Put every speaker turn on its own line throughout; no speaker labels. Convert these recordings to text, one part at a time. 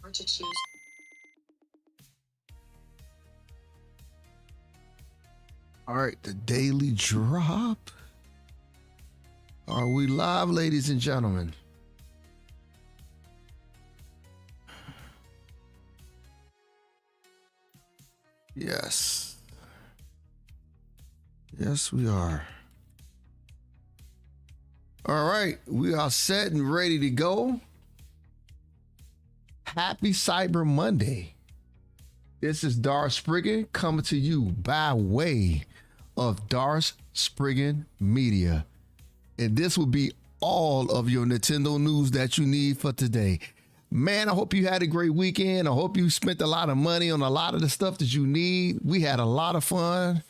or to choose.
All right, the daily drop. Are we live, ladies and gentlemen? Yes. Yes, we are. All right, we are set and ready to go. Happy Cyber Monday. This is DarthSpriggan coming to you by way of DarthSpriggan Media. And this will be all of your Nintendo news that you need for today. Man, I hope you had a great weekend. I hope you spent a lot of money on a lot of the stuff that you need. We had a lot of fun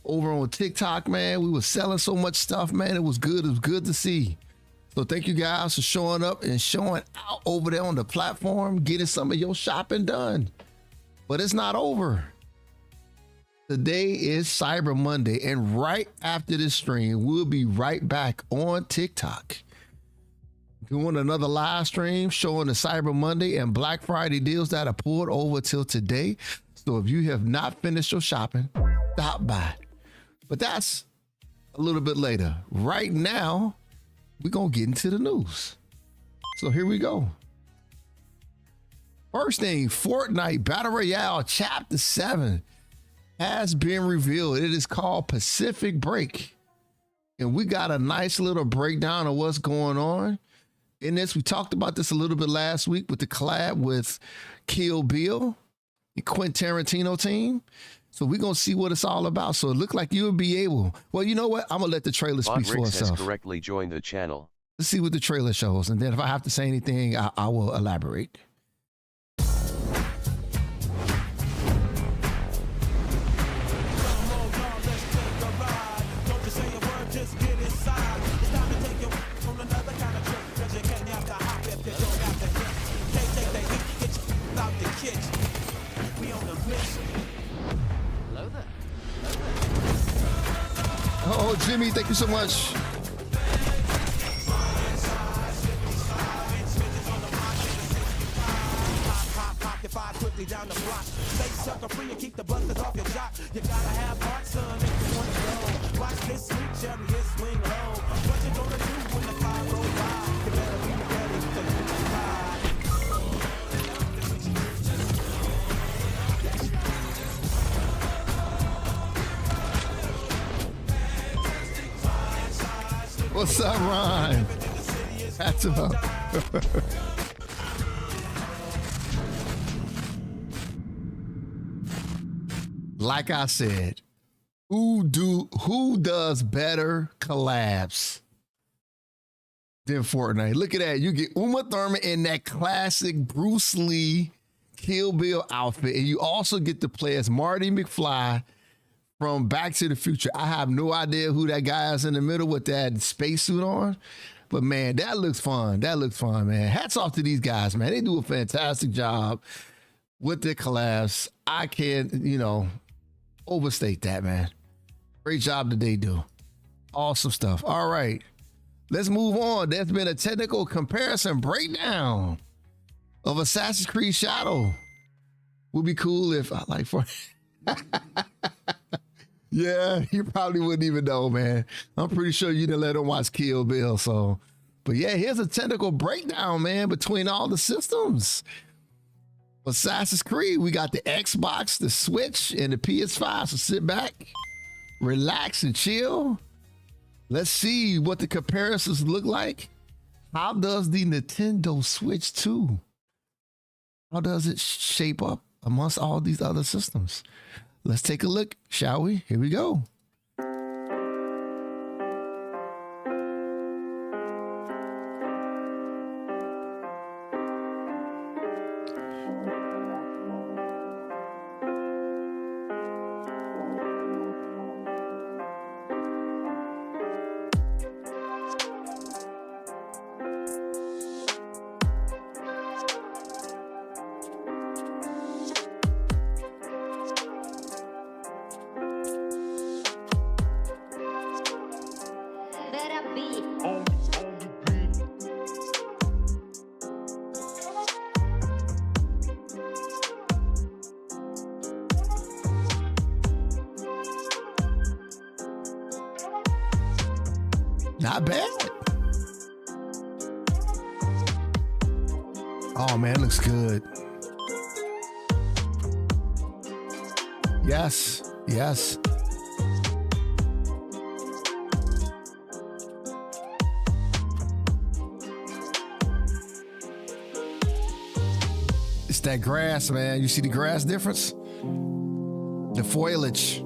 over on TikTok, man. We were selling so much stuff, man. It was good. It was good to see. So thank you guys for showing up and showing out over there on the platform, getting some of your shopping done. But it's not over. Today is Cyber Monday, and right after this stream, we'll be right back on TikTok doing another live stream showing the Cyber Monday and Black Friday deals that are pulled over till today. So if you have not finished your shopping, stop by. But that's a little bit later. Right now, we're going to get into the news. So here we go. First thing, Fortnite Battle Royale Chapter 7 has been revealed. It is called Pacific Break. And we got a nice little breakdown of what's going on in this. We talked about this a little bit last week with the collab with Kill Bill, the Quentin Tarantino team. So we're going to see what it's all about. So it looked like you'll be able. Well, you know what? I'm going to let the trailer speak for itself.
Has correctly joined the channel.
Let's see what the trailer shows. And then if I have to say anything, I will elaborate. Oh, Jimmy, thank you so much.
Quickly down the block, stay sucker free and keep the busters off your jock. You gotta have heart, son, if you wanna go. Watch this sweet chariot swing low. What you gonna do when the car rolls by? You better be ready to do the ride.
What's up, Ron? Hats up. Like I said, who does better collabs than Fortnite? Look at that. You get Uma Thurman in that classic Bruce Lee Kill Bill outfit, and you also get to play as Marty McFly from Back to the Future. I have no idea who that guy is in the middle with that spacesuit on, but man, that looks fun. That looks fun, man. Hats off to these guys, man. They do a fantastic job with their collabs. I can't, overstate that, man. Great job that they do. Awesome stuff. All right, let's move on. There's been a technical comparison breakdown of Assassin's Creed Shadow. Would be cool if I like for. Yeah, you probably wouldn't even know, man. I'm pretty sure you didn't let him watch Kill Bill. So, but yeah, here's a technical breakdown, man, between all the systems. Assassin's Creed, we got the Xbox, the Switch, and the PS5. So sit back, relax, and chill. Let's see what the comparisons look like. How does the Nintendo Switch 2? How does it shape up amongst all these other systems? Let's take a look, shall we? Here we go. Not bad. Oh man, it looks good. Yes, yes. It's that grass, man. You see the grass difference? The foliage.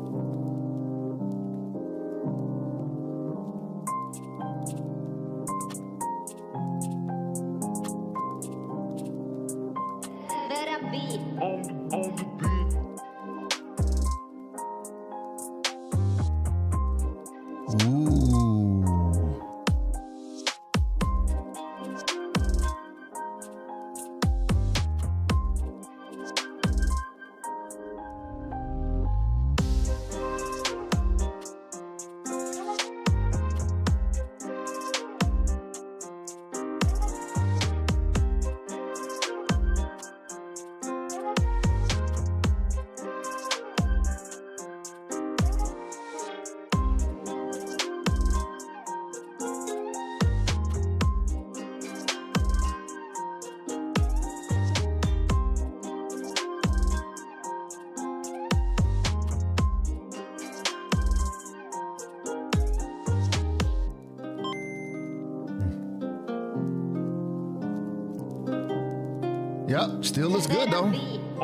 Yep, still looks good though.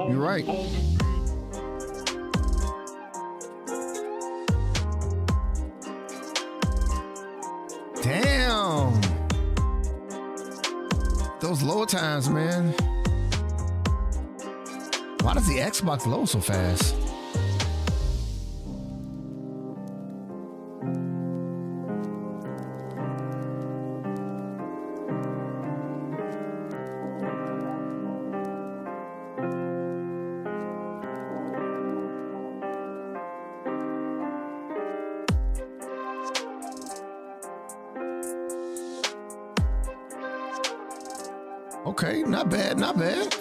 You're right. Damn. Those load times, man. Why does the Xbox load so fast? Okay, not bad, not bad.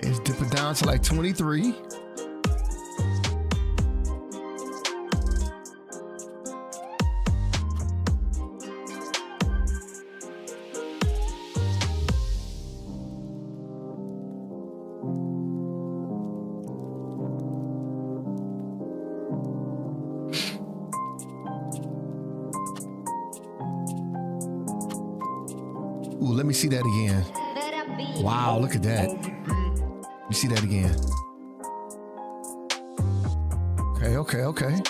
It's dipping down to like 23. Ooh, let me see that again. Wow, look at that. You see that again. Okay.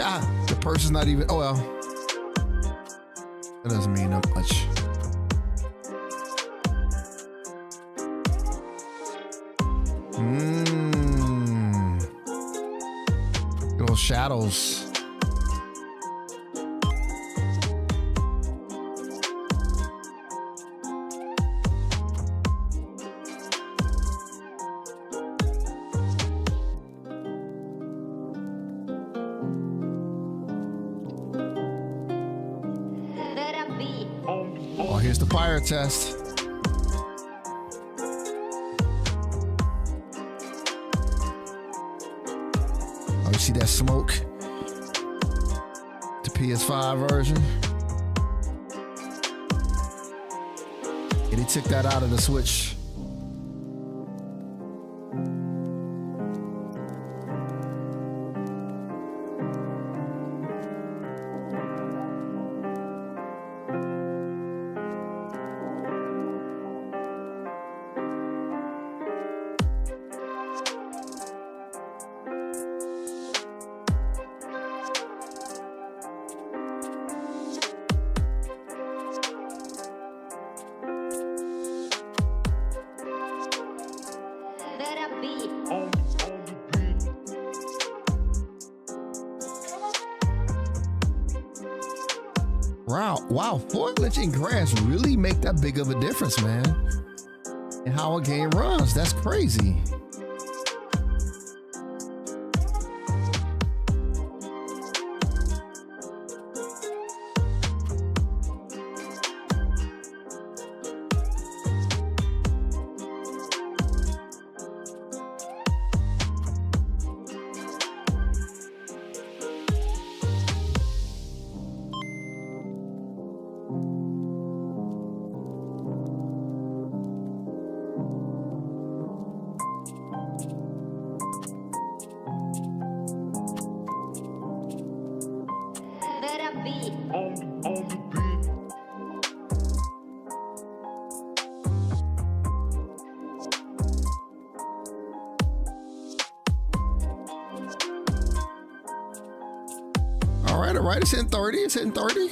Ah, the person's not even, oh well. That doesn't mean that much. Little shadows. Oh, here's the fire test. Oh, you see that smoke? The PS5 version. And he took that out of the Switch. Wow, foliage and grass really make that big of a difference, man. And how a game runs. That's crazy. All right, it's hitting 30, it's hitting 30.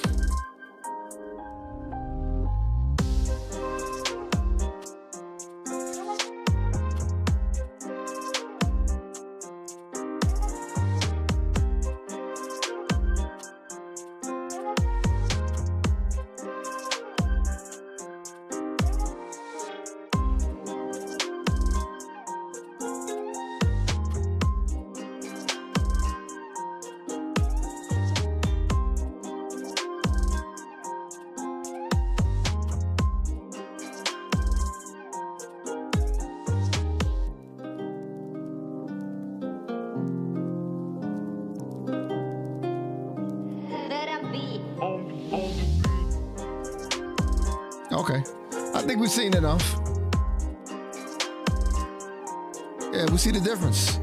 Okay, I think we've seen enough. Yeah, we see the difference.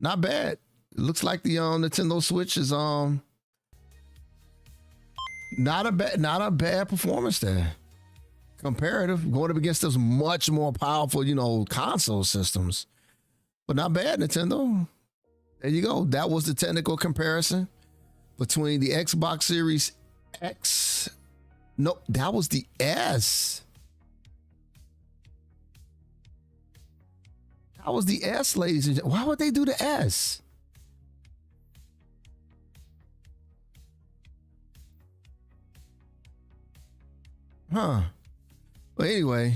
Not bad. It looks like the Nintendo Switch is not a bad performance there. Comparative, going up against those much more powerful, console systems. But not bad, Nintendo. There you go. That was the technical comparison between the Xbox Series X. No, that was the S. That was the S, ladies and gentlemen. Why would they do the S? Huh. But anyway,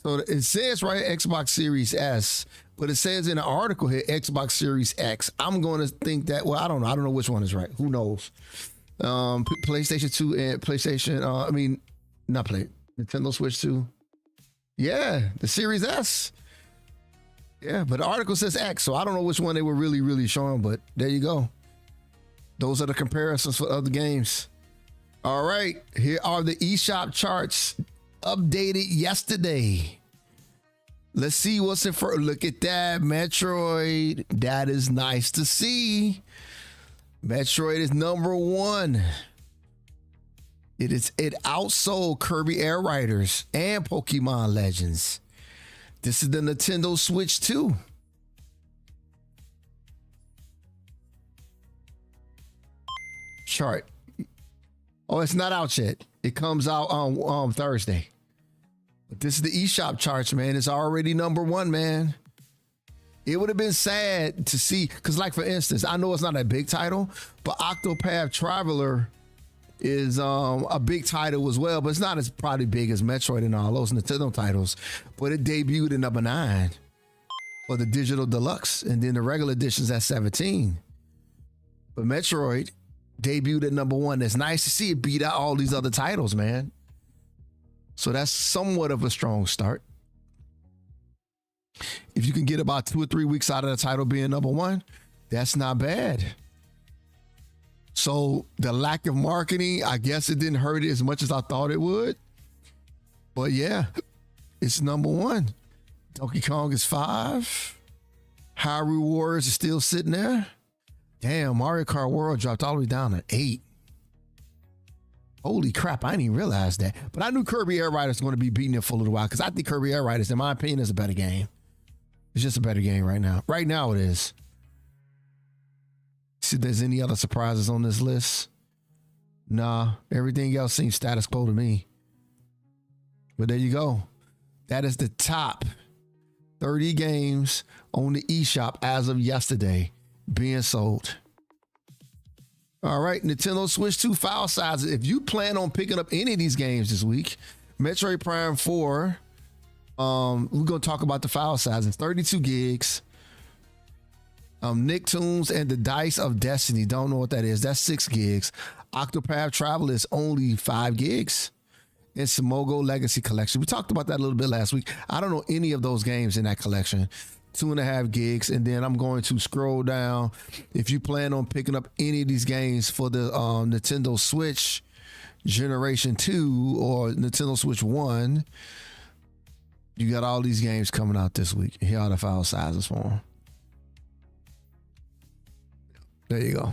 so it says right Xbox Series S, but it says in the article here Xbox Series X. I'm going to think that, well, I don't know. I don't know which one is right. Who knows? PlayStation 2 and PlayStation, Nintendo Switch 2. Yeah, the Series S. Yeah, but the article says X, so I don't know which one they were really showing, but there you go. Those are the comparisons for other games. All right, here are the eShop charts updated yesterday. Let's see what's in for. Look at that, Metroid. That is nice to see. Metroid is number 1. It outsold Kirby Air Riders and Pokemon Legends. This is the Nintendo Switch 2. Chart. Oh, it's not out yet. It comes out on Thursday. But this is the eShop charts, man. It's already number 1, man. It would have been sad to see, because like for instance, I know it's not a big title, but Octopath Traveler is a big title as well, but it's not as probably big as Metroid and all those Nintendo titles. But it debuted at number 9 for the digital deluxe, and then the regular edition's at 17. But Metroid debuted at number 1. It's nice to see it beat out all these other titles, man. So that's somewhat of a strong start. If you can get about 2 or 3 weeks out of the title being number 1, that's not bad. So the lack of marketing, I guess it didn't hurt it as much as I thought it would. But yeah, it's number 1. Donkey Kong is 5. Hyrule Warriors is still sitting there. Damn, Mario Kart World dropped all the way down to 8. Holy crap, I didn't even realize that. But I knew Kirby Air Riders was going to be beating it for a little while, because I think Kirby Air Riders, in my opinion, is a better game. It's just a better game right now. Right now it is. See if there's any other surprises on this list. Nah, everything else seems status quo to me. But there you go. That is the top 30 games on the eShop as of yesterday being sold. All right, Nintendo Switch 2 file sizes. If you plan on picking up any of these games this week, Metroid Prime 4, we're going to talk about the file sizes. 32 gigs. Nicktoons and the Dice of Destiny. Don't know what that is. That's 6 gigs. Octopath Traveler is only 5 gigs. And Simogo Legacy Collection. We talked about that a little bit last week. I don't know any of those games in that collection. 2.5 gigs. And then I'm going to scroll down. If you plan on picking up any of these games for the Nintendo Switch Generation 2 or Nintendo Switch 1, you got all these games coming out this week. Here are the file sizes for them. There you go.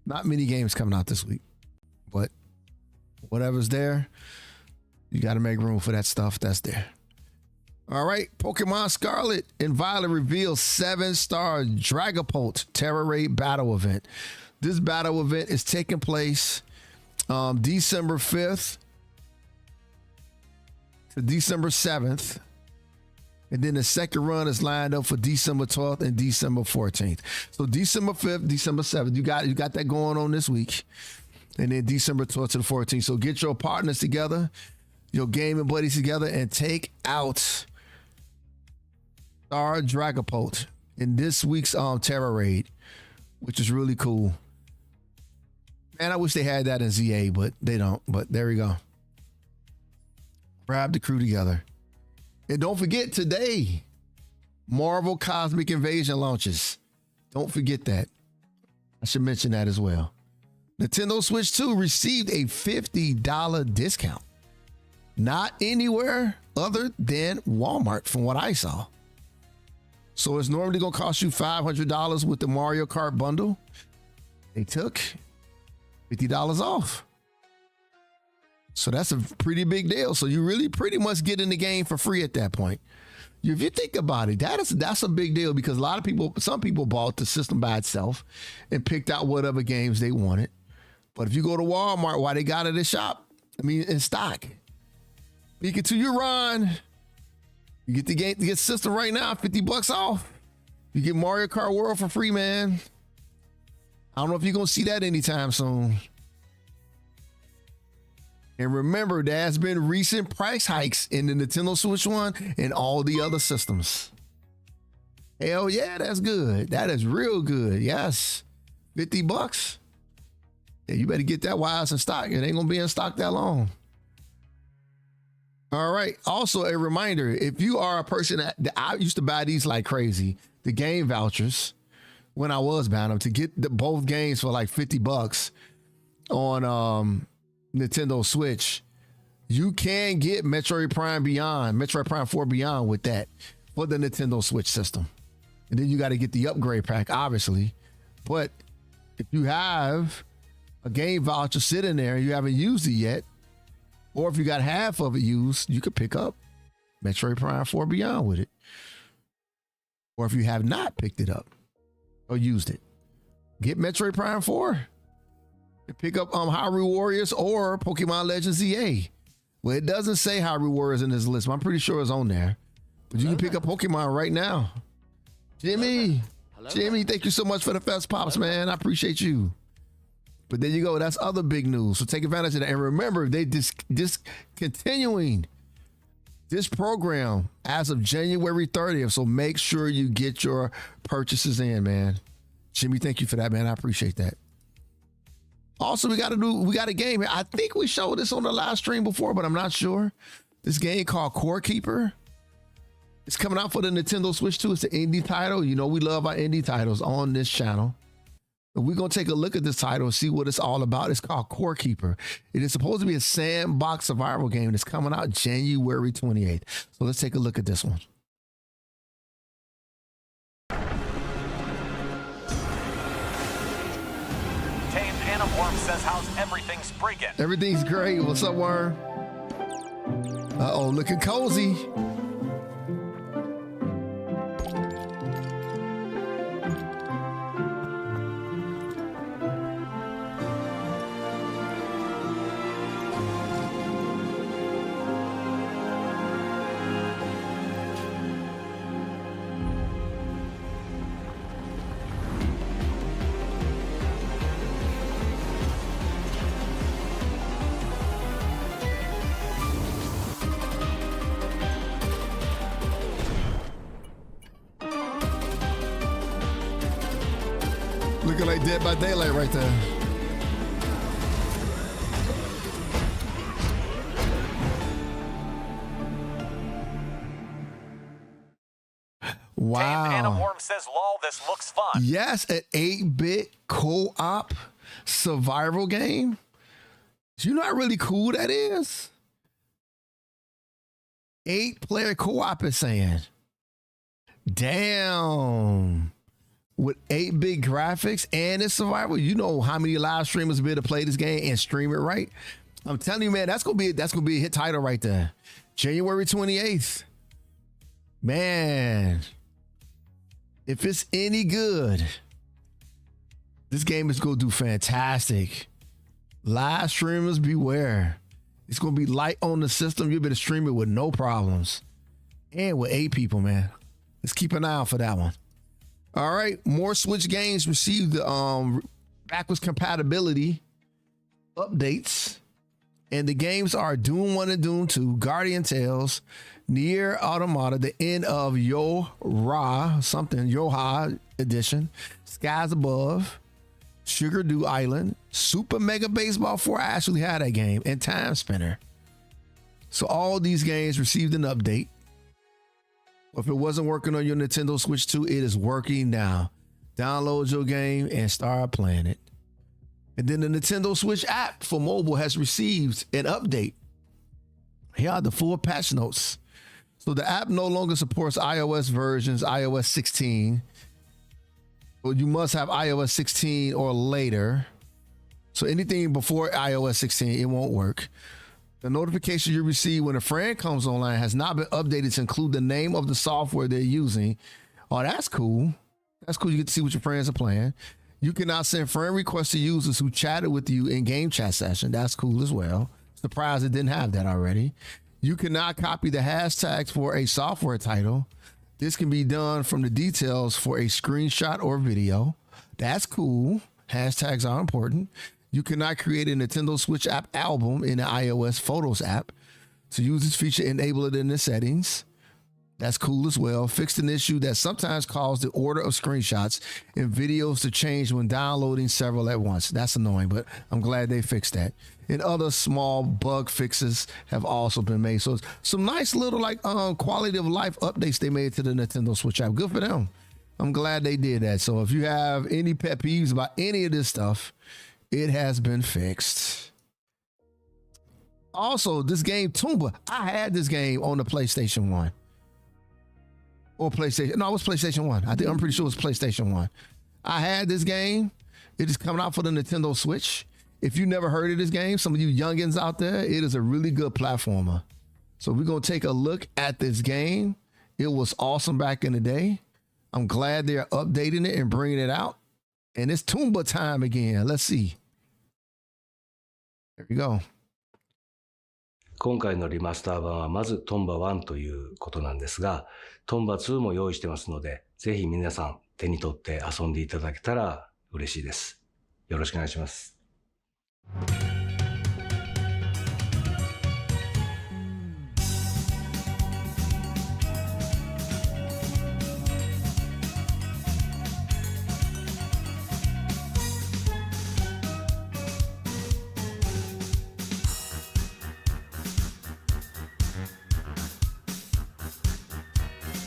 Not many games coming out this week, but whatever's there, you got to make room for that stuff that's there. All right. Pokemon Scarlet and Violet reveals 7-star Dragapult Terra Raid battle event. This battle event is taking place December 5th to December 7th. And then the second run is lined up for December 12th and December 14th. So December 5th, December 7th, you got that going on this week. And then December 12th to the 14th. So get your partners together, your gaming buddies together, and take out Star Dragapult in this week's Terra Raid, which is really cool. Man, I wish they had that in ZA, but they don't. But there we go. Grab the crew together. And don't forget today, Marvel Cosmic Invasion launches. Don't forget that. I should mention that as well. Nintendo Switch 2 received a $50 discount. Not anywhere other than Walmart from what I saw. So it's normally going to cost you $500 with the Mario Kart bundle. They took $50 off. So that's a pretty big deal. So you really pretty much get in the game for free at that point. If you think about it, that's a big deal because some people bought the system by itself and picked out whatever games they wanted. But if you go to Walmart, why they got it in shop? In stock. Speak it to you, Ron. You get the game, get system right now, $50 off. You get Mario Kart World for free, man. I don't know if you're gonna see that anytime soon. And remember, there has been recent price hikes in the Nintendo Switch 1 and all the other systems. Hell yeah, that's good. That is real good. Yes. $50. Yeah, you better get that while it's in stock. It ain't gonna be in stock that long. All right. Also, a reminder, if you are a person that I used to buy these like crazy, the game vouchers, when I was buying them, to get both games for like $50 on Nintendo Switch, you can get Metroid Prime 4 Beyond with that for the Nintendo Switch system. And then you got to get the upgrade pack, obviously. But if you have a game voucher sitting there and you haven't used it yet, or if you got half of it used, you could pick up Metroid Prime 4 Beyond with it. Or if you have not picked it up or used it, get Metroid Prime 4. Pick up Hyrule Warriors or Pokemon Legends ZA. Well, it doesn't say Hyrule Warriors in this list, but I'm pretty sure it's on there. But you can pick up Pokemon right now. Jimmy, thank you so much for the Fest Pops, man. I appreciate you. But there you go. That's other big news. So take advantage of that. And remember, they discontinuing this program as of January 30th. So make sure you get your purchases in, man. Jimmy, thank you for that, man. I appreciate that. Also, we got a game here. I think we showed this on the live stream before, but I'm not sure. This game called Core Keeper. It's coming out for the Nintendo Switch 2. It's an indie title. You know, we love our indie titles on this channel. But we're going to take a look at this title and see what it's all about. It's called Core Keeper. It is supposed to be a sandbox survival game. It's coming out January 28th. So let's take a look at this one.
Worm says, how's everything Spriggan?
Everything's great. What's up, Worm? Uh-oh, looking cozy. Looking like Dead by Daylight right there. Wow.
Tame Animorph says, lol, this looks fun.
Yes, an 8-bit co-op survival game. Do you know how really cool that is? 8-player co-op is saying. Damn. With 8-bit graphics and it's survival. You know how many live streamers be able to play this game and stream it right? I'm telling you, man, that's gonna be a hit title right there. January 28th. Man. If it's any good, this game is going to do fantastic. Live streamers beware. It's going to be light on the system. You'll be able to stream it with no problems. And with 8 people, man. Let's keep an eye out for that one. All right. More Switch games received backwards compatibility updates. And the games are Doom 1 and Doom 2, Guardian Tales, Nier Automata, the end of Yoha edition, Skies Above, Sugar Dew Island, Super Mega Baseball 4. I actually had that game, and Time Spinner. So all these games received an update. If it wasn't working on your Nintendo Switch 2, it is working now. Download your game and start playing it. And then the Nintendo Switch app for mobile has received an update. Here are the full patch notes. So the app no longer supports iOS versions, iOS 16. Well, you must have iOS 16 or later. So anything before iOS 16, it won't work. The notification you receive when a friend comes online has not been updated to include the name of the software they're using. Oh, that's cool. That's cool. You get to see what your friends are playing. You can now send friend requests to users who chatted with you in game chat session. That's cool as well. Surprised it didn't have that already. You can now copy the hashtags for a software title. This can be done from the details for a screenshot or video. That's cool. Hashtags are important. You cannot create a Nintendo Switch app album in the iOS Photos app. To use this feature, enable it in the settings. That's cool as well. Fixed an issue that sometimes caused the order of screenshots and videos to change when downloading several at once. That's annoying, but I'm glad they fixed that. And other small bug fixes have also been made. So it's some nice little quality of life updates they made to the Nintendo Switch app. Good for them. I'm glad they did that. So if you have any pet peeves about any of this stuff, it has been fixed. Also, this game Toomba, I had this game on the PlayStation 1. Or PlayStation. No, it was PlayStation 1. I'm pretty sure it was PlayStation 1. I had this game. It is coming out for the Nintendo Switch. If you never heard of this game, some of you youngins out there, it is a really good platformer. So we're going to take a look at this game. It was awesome back in the day. I'm glad they're updating it and bringing it out. And it's Toomba time again. Let's see. There we go.
今回のリマスター版はまずトンバ1ということなんですが、トンバ2も用意してますので、ぜひ皆さん手に取って遊んでいただけたら嬉しいです。よろしくお願いします。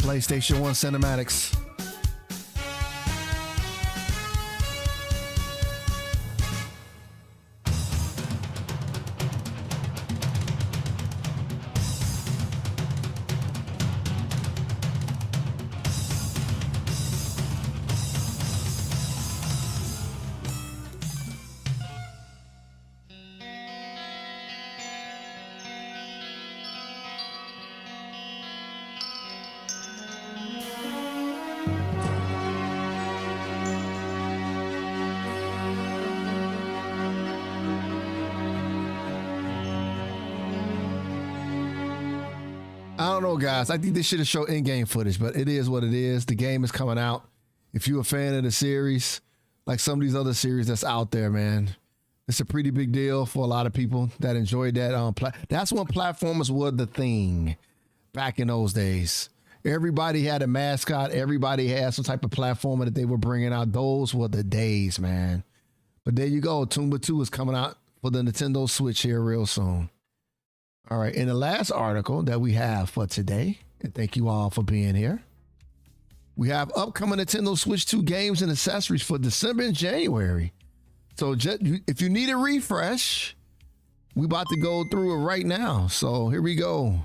PlayStation 1 cinematics. I don't know, guys. I think they should have showed in-game footage, but it is what it is. The game is coming out. If you're a fan of the series, like some of these other series that's out there, man, it's a pretty big deal for a lot of people that enjoyed that. That's when platformers were the thing back in those days. Everybody had a mascot. Everybody had some type of platformer that they were bringing out. Those were the days, man. But there you go. Tomba 2 is coming out for the Nintendo Switch here real soon. All right. In the last article that we have for today, and thank you all for being here, we have upcoming Nintendo Switch 2 games and accessories for December and January. So if you need a refresh, we about to go through it right now. So here we go.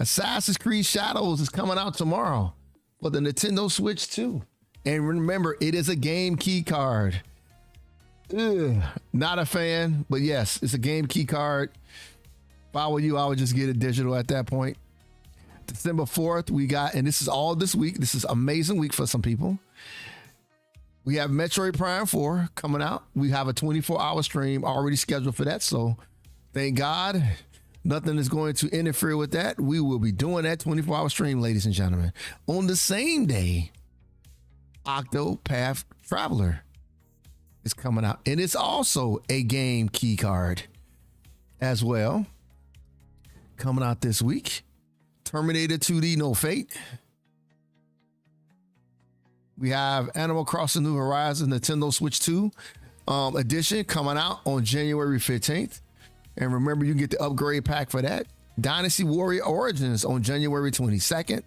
Assassin's Creed Shadows is coming out tomorrow for the Nintendo Switch 2. And remember, it is a game key card. Ugh, not a fan, but yes, it's a game key card. If I were you, I would just get it digital at that point. December 4th, we got, and this is all this week. This is amazing week for some people. We have Metroid Prime 4 coming out. We have a 24-hour stream already scheduled for that. So thank God. Nothing is going to interfere with that. We will be doing that 24-hour stream, ladies and gentlemen. On the same day, Octopath Traveler is coming out. And it's also a game key card as well. Coming out this week. Terminator 2D No Fate. We have Animal Crossing New Horizons Nintendo Switch 2 edition coming out on January 15th. And remember, you can get the upgrade pack for that. Dynasty Warrior Origins on January 22nd.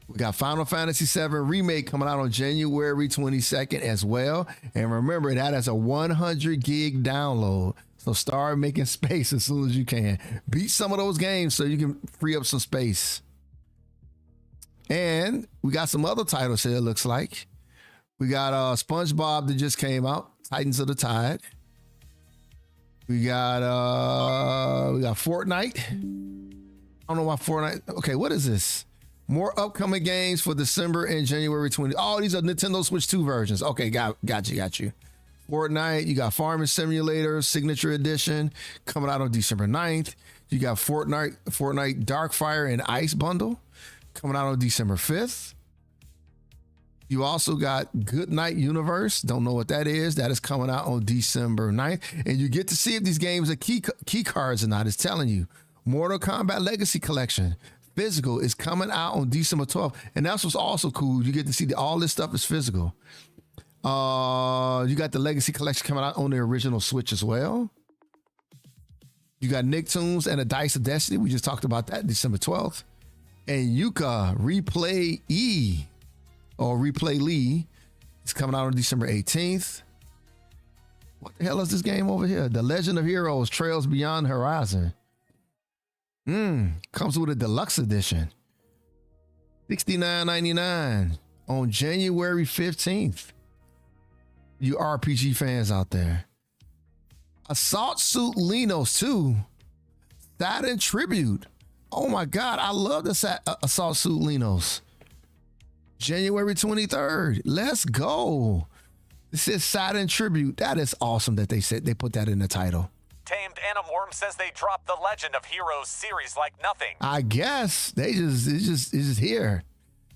We got Final Fantasy VII Remake coming out on January 22nd as well. And remember, that has a 100 gig download. So start making space as soon as you can. Beat some of those games so you can free up some space. And we got some other titles here, it looks like. We got SpongeBob that just came out, Titans of the Tide. We got Fortnite. I don't know why Fortnite. Okay, what is this? More upcoming games for December and January 20. Oh, these are Nintendo Switch 2 versions. Okay, got you. Fortnite, you got Farming Simulator Signature Edition coming out on December 9th. You got Fortnite Darkfire and Ice Bundle coming out on December 5th. You also got Good Night Universe. Don't know what that is. That is coming out on December 9th. And you get to see if these games are key cards or not. It's telling you. Mortal Kombat Legacy Collection physical is coming out on December 12th. And that's what's also cool. You get to see all this stuff is physical. You got the Legacy Collection coming out on the original Switch as well. You got Nicktoons and a Dice of Destiny. We just talked about that December 12th. And Yuka Replay E or Replay Lee is coming out on December 18th. What the hell is this game over here? The Legend of Heroes Trails Beyond Horizon. Comes with a deluxe edition. $69.99 on January 15th. You RPG fans out there. Assault Suit Linos 2. Saturn Tribute. Oh my God, I love the Assault Suit Linos. January 23rd. Let's go. This is Saturn Tribute. That is awesome that they put that in the title.
Tamed Animorph says they dropped the Legend of Heroes series like nothing.
I guess it's just here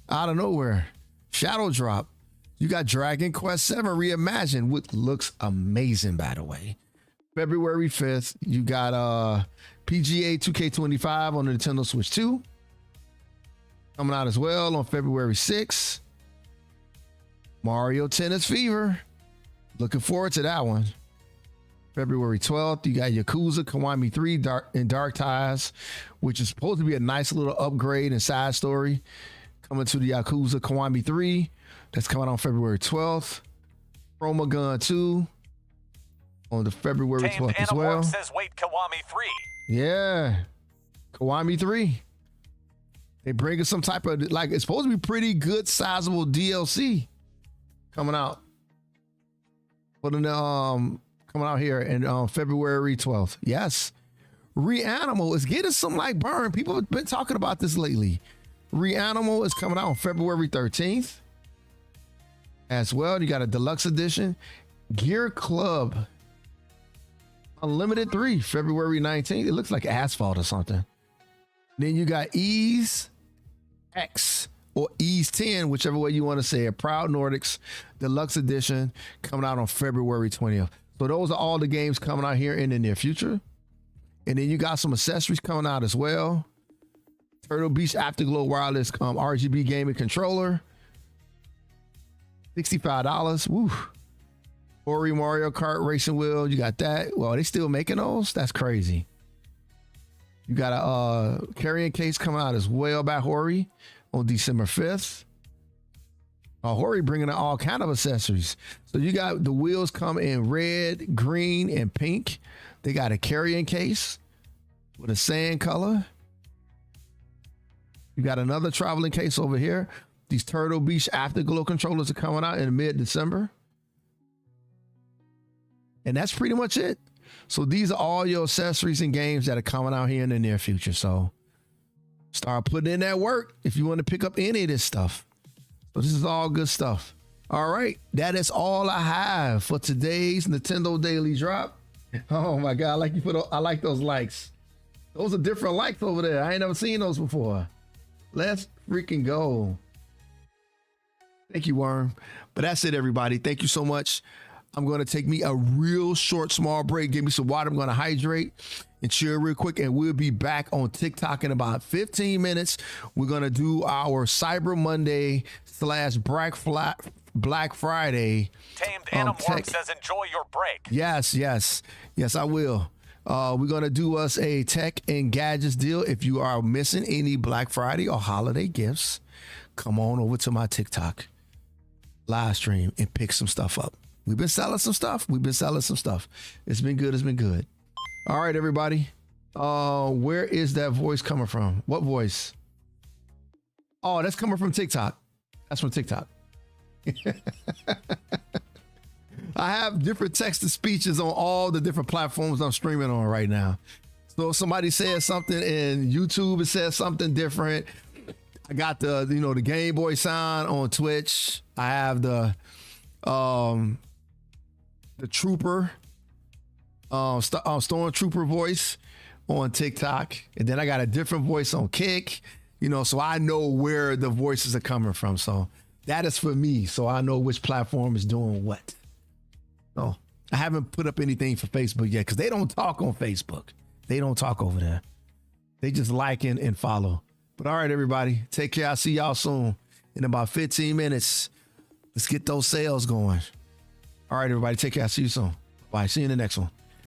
out of nowhere. Shadow Drop. You got Dragon Quest 7 Reimagined, which looks amazing, by the way. February 5th, you got PGA 2K25 on the Nintendo Switch 2. Coming out as well on February 6th. Mario Tennis Fever. Looking forward to that one. February 12th, you got Yakuza Kiwami 3 Dark Ties, which is supposed to be a nice little upgrade and side story. Coming to the Yakuza Kiwami 3. That's coming on February 12th. Chroma Gun 2 on the February 12th as well.
Says wait, Kiwami 3.
Yeah. Kiwami 3. They bring us some type of, it's supposed to be pretty good, sizable DLC coming out. But coming out here in February 12th. Yes. Reanimal is getting some burn. People have been talking about this lately. Reanimal is coming out on February 13th. As well, you got a deluxe edition. Gear Club Unlimited 3, February 19th. It looks like asphalt or something. Then you got Ease X or Ease 10, whichever way you want to say it. Proud Nordics Deluxe Edition coming out on February 20th. So those are all the games coming out here in the near future. And then you got some accessories coming out as well. Turtle Beach Afterglow Wireless RGB gaming controller. $65. Woo. Ori Mario Kart racing wheel. You got that. Well, they still making those? That's crazy. You got a carrying case coming out as well by Hori on December 5th. Hori bringing out all kind of accessories. So you got the wheels come in red, green, and pink. They got a carrying case with a sand color. You got another traveling case over here. These Turtle Beach Afterglow controllers are coming out in mid-December. And that's pretty much it. So these are all your accessories and games that are coming out here in the near future. So start putting in that work if you want to pick up any of this stuff. So this is all good stuff. All right. That is all I have for today's Nintendo Daily Drop. Oh my God. I like those likes. Those are different likes over there. I ain't never seen those before. Let's freaking go. Thank you, Worm. But that's it, everybody. Thank you so much. I'm going to take me a real short, small break. Give me some water. I'm going to hydrate and chill real quick. And we'll be back on TikTok in about 15 minutes. We're going to do our Cyber Monday / Black Friday.
Tamed Anna Worm says enjoy your break.
Yes, I will. We're going to do us a tech and gadgets deal. If you are missing any Black Friday or holiday gifts, come on over to my TikTok live stream and pick some stuff up. We've been selling some stuff. It's been good. All right, everybody. Where is that voice coming from? What voice? Oh, that's coming from TikTok. That's from TikTok. I have different text to speeches on all the different platforms I'm streaming on right now. So if somebody says something in YouTube, it says something different. I got the Game Boy sign on Twitch. I have the Trooper, Stormtrooper voice on TikTok. And then I got a different voice on Kick, so I know where the voices are coming from. So that is for me. So I know which platform is doing what. So I haven't put up anything for Facebook yet because they don't talk on Facebook. They don't talk over there. They just like and follow. But all right, everybody, take care. I'll see y'all soon in about 15 minutes. Let's get those sales going. All right, everybody, take care. I'll see you soon. Bye. See you in the next one.